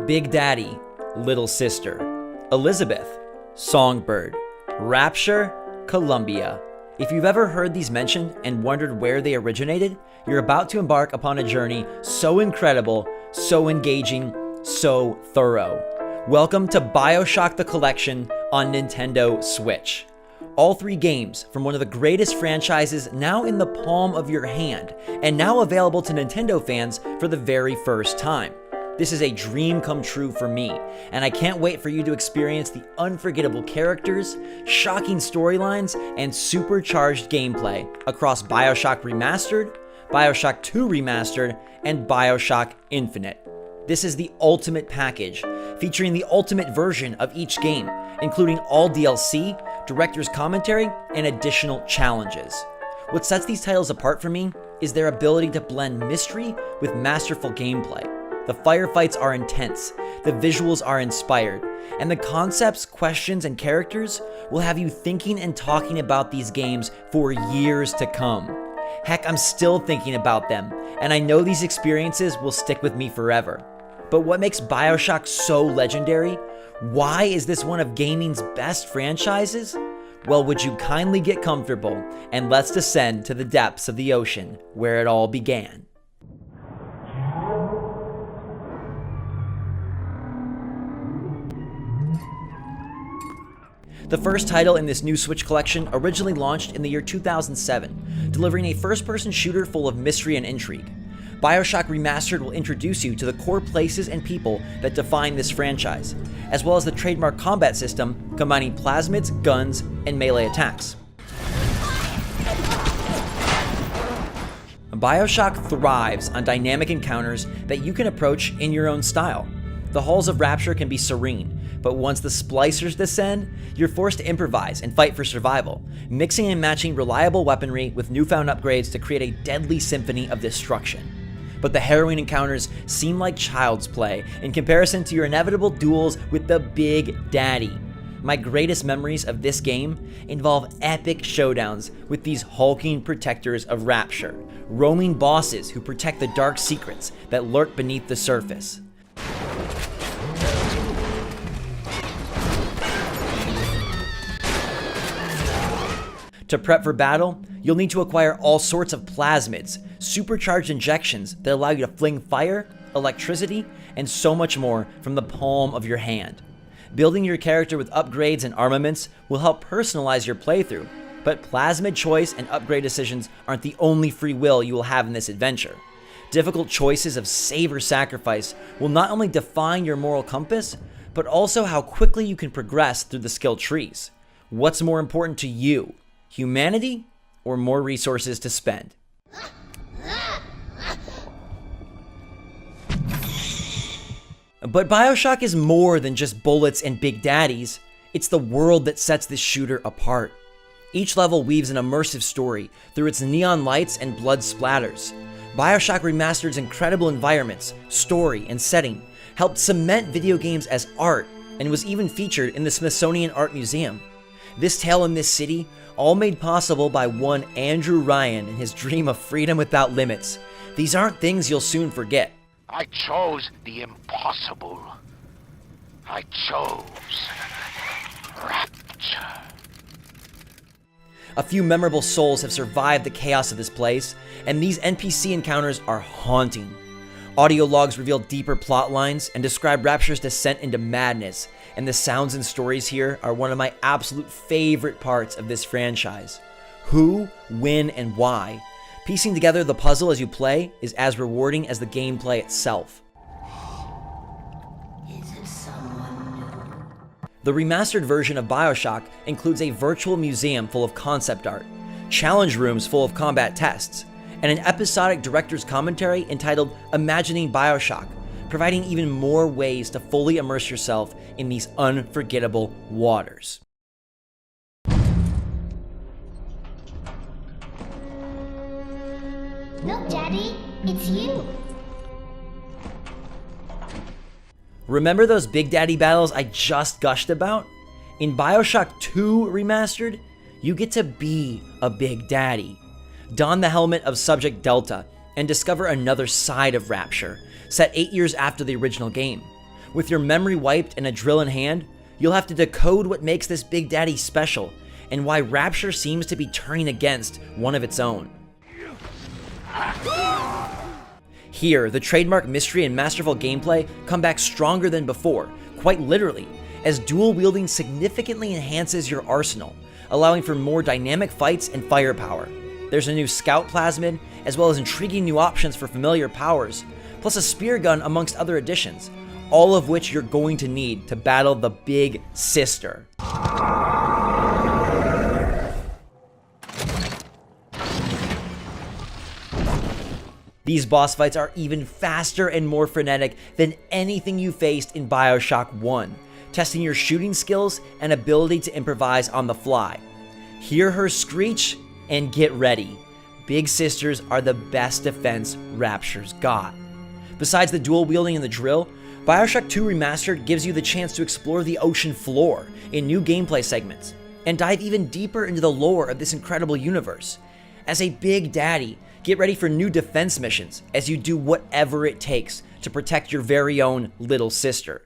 Big Daddy, Little Sister, Elizabeth, Songbird, Rapture, Columbia. If you've ever heard these mentioned and wondered where they originated, you're about to embark upon a journey so incredible, so engaging, so thorough. Welcome to BioShock the Collection on Nintendo Switch. All three games from one of the greatest franchises now in the palm of your hand, and now available to Nintendo fans for the very first time. This is a dream come true for me, and I can't wait for you to experience the unforgettable characters, shocking storylines, and supercharged gameplay across BioShock Remastered, BioShock II Remastered, and BioShock Infinite. This is the ultimate package, featuring the ultimate version of each game, including all DLC, director's commentary, and additional challenges. What sets these titles apart for me is their ability to blend mystery with masterful gameplay. The firefights are intense, the visuals are inspired, and the concepts, questions, and characters will have you thinking and talking about these games for years to come. Heck, I'm still thinking about them, and I know these experiences will stick with me forever. But what makes BioShock so legendary? Why is this one of gaming's best franchises? Well, would you kindly get comfortable and let's descend to the depths of the ocean where it all began. The first title in this new Switch collection originally launched in the year 2007, delivering a first-person shooter full of mystery and intrigue. BioShock Remastered will introduce you to the core places and people that define this franchise, as well as the trademark combat system combining plasmids, guns, and melee attacks. BioShock thrives on dynamic encounters that you can approach in your own style. The halls of Rapture can be serene, but once the splicers descend, you're forced to improvise and fight for survival, mixing and matching reliable weaponry with newfound upgrades to create a deadly symphony of destruction. But the harrowing encounters seem like child's play in comparison to your inevitable duels with the Big Daddy. My greatest memories of this game involve epic showdowns with these hulking protectors of Rapture, roaming bosses who protect the dark secrets that lurk beneath the surface. To prep for battle, you'll need to acquire all sorts of plasmids, supercharged injections that allow you to fling fire, electricity, and so much more from the palm of your hand. Building your character with upgrades and armaments will help personalize your playthrough, but plasmid choice and upgrade decisions aren't the only free will you will have in this adventure. Difficult choices of save or sacrifice will not only define your moral compass, but also how quickly you can progress through the skill trees. What's more important to you? Humanity, or more resources to spend? But BioShock is more than just bullets and Big Daddies. It's the world that sets this shooter apart. Each level weaves an immersive story through its neon lights and blood splatters. BioShock Remastered's incredible environments, story, and setting helped cement video games as art and was even featured in the Smithsonian Art Museum. This tale in this city, all made possible by one Andrew Ryan and his dream of freedom without limits. These aren't things you'll soon forget. I chose the impossible. I chose Rapture. A few memorable souls have survived the chaos of this place, and these NPC encounters are haunting. Audio logs reveal deeper plot lines and describe Rapture's descent into madness, and the sounds and stories here are one of my absolute favorite parts of this franchise. Who, when, and why. Piecing together the puzzle as you play is as rewarding as the gameplay itself. Is it someone new? The remastered version of BioShock includes a virtual museum full of concept art, challenge rooms full of combat tests, and an episodic director's commentary entitled Imagining BioShock, providing even more ways to fully immerse yourself in these unforgettable waters. Look, Daddy, it's you. Remember those Big Daddy battles I just gushed about? In BioShock 2 Remastered, you get to be a Big Daddy. Don the helmet of Subject Delta and discover another side of Rapture, set 8 years after the original game. With your memory wiped and a drill in hand, you'll have to decode what makes this Big Daddy special and why Rapture seems to be turning against one of its own. Here, the trademark mystery and masterful gameplay come back stronger than before, quite literally, as dual wielding significantly enhances your arsenal, allowing for more dynamic fights and firepower. There's a new scout plasmid, as well as intriguing new options for familiar powers, plus a spear gun amongst other additions, all of which you're going to need to battle the Big Sister. These boss fights are even faster and more frenetic than anything you faced in BioShock 1, testing your shooting skills and ability to improvise on the fly. Hear her screech and get ready. Big Sisters are the best defense Rapture's got. Besides the dual wielding and the drill, BioShock 2 Remastered gives you the chance to explore the ocean floor in new gameplay segments and dive even deeper into the lore of this incredible universe. As a Big Daddy, get ready for new defense missions as you do whatever it takes to protect your very own little sister.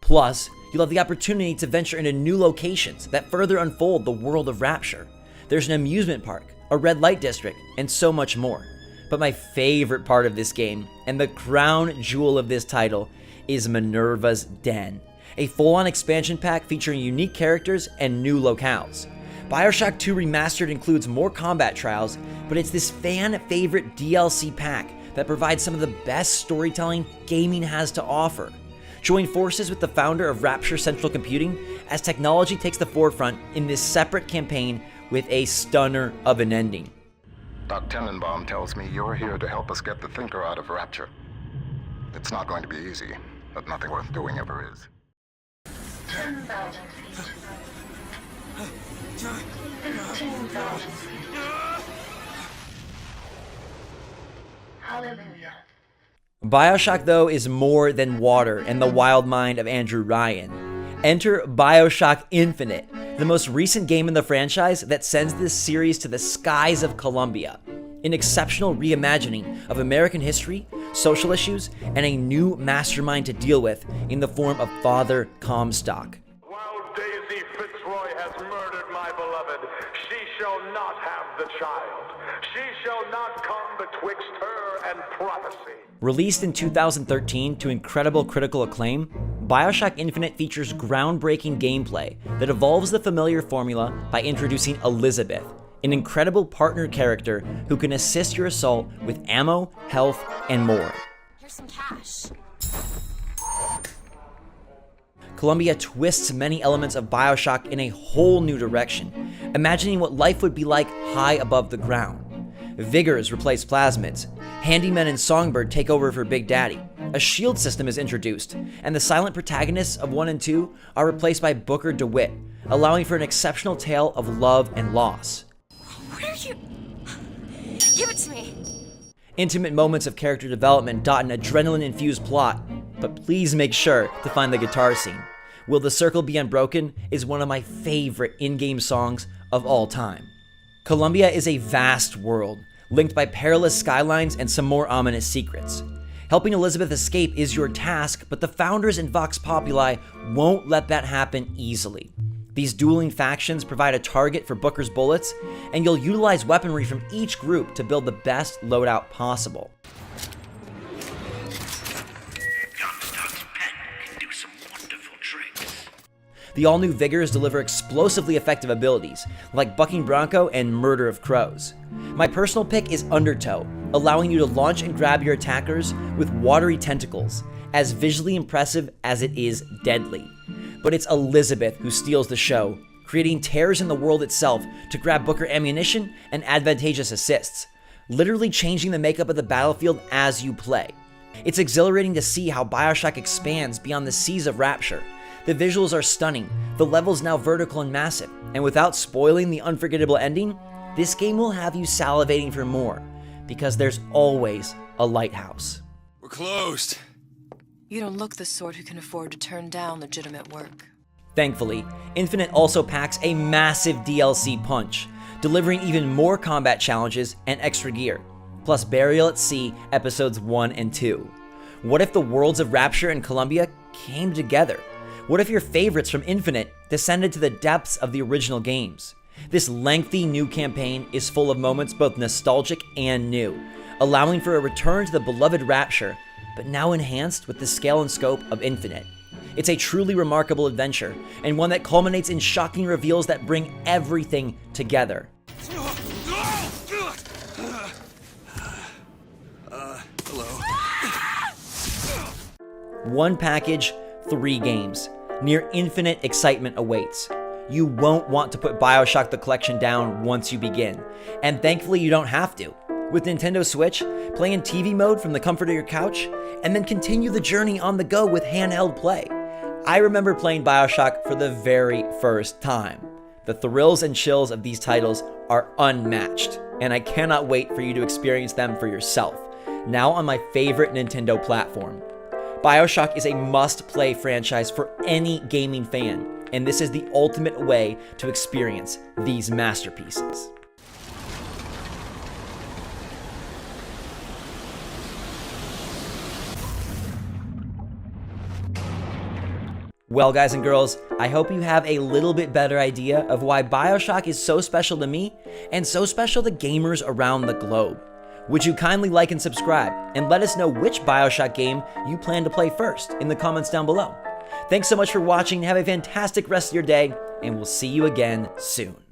Plus, you'll have the opportunity to venture into new locations that further unfold the world of Rapture. There's an amusement park, a red light district, and so much more. But my favorite part of this game, and the crown jewel of this title, is Minerva's Den, a full-on expansion pack featuring unique characters and new locales. BioShock 2 Remastered includes more combat trials, but it's this fan-favorite DLC pack that provides some of the best storytelling gaming has to offer. Join forces with the founder of Rapture Central Computing as technology takes the forefront in this separate campaign with a stunner of an ending. Doc Tenenbaum tells me you're here to help us get the Thinker out of Rapture. It's not going to be easy, but nothing worth doing ever is. 10,000 feet. 15,000 feet. Hallelujah. BioShock, though, is more than water and the wild mind of Andrew Ryan. Enter BioShock Infinite, the most recent game in the franchise that sends this series to the skies of Columbia. An exceptional reimagining of American history, social issues, and a new mastermind to deal with in the form of Father Comstock. While Daisy Fitzroy has murdered my beloved, she shall not have the child. She shall not come betwixt her and prophecy. Released in 2013 to incredible critical acclaim, BioShock Infinite features groundbreaking gameplay that evolves the familiar formula by introducing Elizabeth, an incredible partner character who can assist your assault with ammo, health, and more. Here's some cash. Columbia twists many elements of BioShock in a whole new direction, imagining what life would be like high above the ground. Vigors replace plasmids, Handyman and Songbird take over for Big Daddy, a shield system is introduced, and the silent protagonists of 1 and 2 are replaced by Booker DeWitt, allowing for an exceptional tale of love and loss. Where are you? Give it to me. Intimate moments of character development dot an adrenaline-infused plot, but please make sure to find the guitar scene. Will the Circle Be Unbroken is one of my favorite in-game songs of all time. Columbia is a vast world, linked by perilous skylines and some more ominous secrets. Helping Elizabeth escape is your task, but the founders in Vox Populi won't let that happen easily. These dueling factions provide a target for Booker's bullets, and you'll utilize weaponry from each group to build the best loadout possible. Comstock's pen can do some wonderful tricks. The all-new Vigors deliver explosively effective abilities, like Bucking Bronco and Murder of Crows. My personal pick is Undertow, allowing you to launch and grab your attackers with watery tentacles, as visually impressive as it is deadly. But it's Elizabeth who steals the show, creating tears in the world itself to grab Booker ammunition and advantageous assists, literally changing the makeup of the battlefield as you play. It's exhilarating to see how BioShock expands beyond the seas of Rapture. The visuals are stunning, the levels now vertical and massive, and without spoiling the unforgettable ending, this game will have you salivating for more, because there's always a lighthouse. We're closed. You don't look the sort who can afford to turn down legitimate work. Thankfully, Infinite also packs a massive DLC punch, delivering even more combat challenges and extra gear. plus Burial at Sea Episodes 1 and 2? What if the worlds of Rapture and Columbia came together? What if your favorites from Infinite descended to the depths of the original games? This lengthy new campaign is full of moments both nostalgic and new, allowing for a return to the beloved Rapture, but now enhanced with the scale and scope of Infinite. It's a truly remarkable adventure, and one that culminates in shocking reveals that bring everything together. Hello. One package, 3 games. Near infinite excitement awaits. You won't want to put BioShock the collection down once you begin, and thankfully you don't have to. With Nintendo Switch, play in TV mode from the comfort of your couch, and then continue the journey on the go with handheld play. I remember playing BioShock for the very first time. The thrills and chills of these titles are unmatched, and I cannot wait for you to experience them for yourself, now on my favorite Nintendo platform. BioShock is a must-play franchise for any gaming fan, and this is the ultimate way to experience these masterpieces. Well, guys and girls, I hope you have a little bit better idea of why BioShock is so special to me and so special to gamers around the globe. Would you kindly like and subscribe, and let us know which BioShock game you plan to play first in the comments down below. Thanks so much for watching, have a fantastic rest of your day, and we'll see you again soon.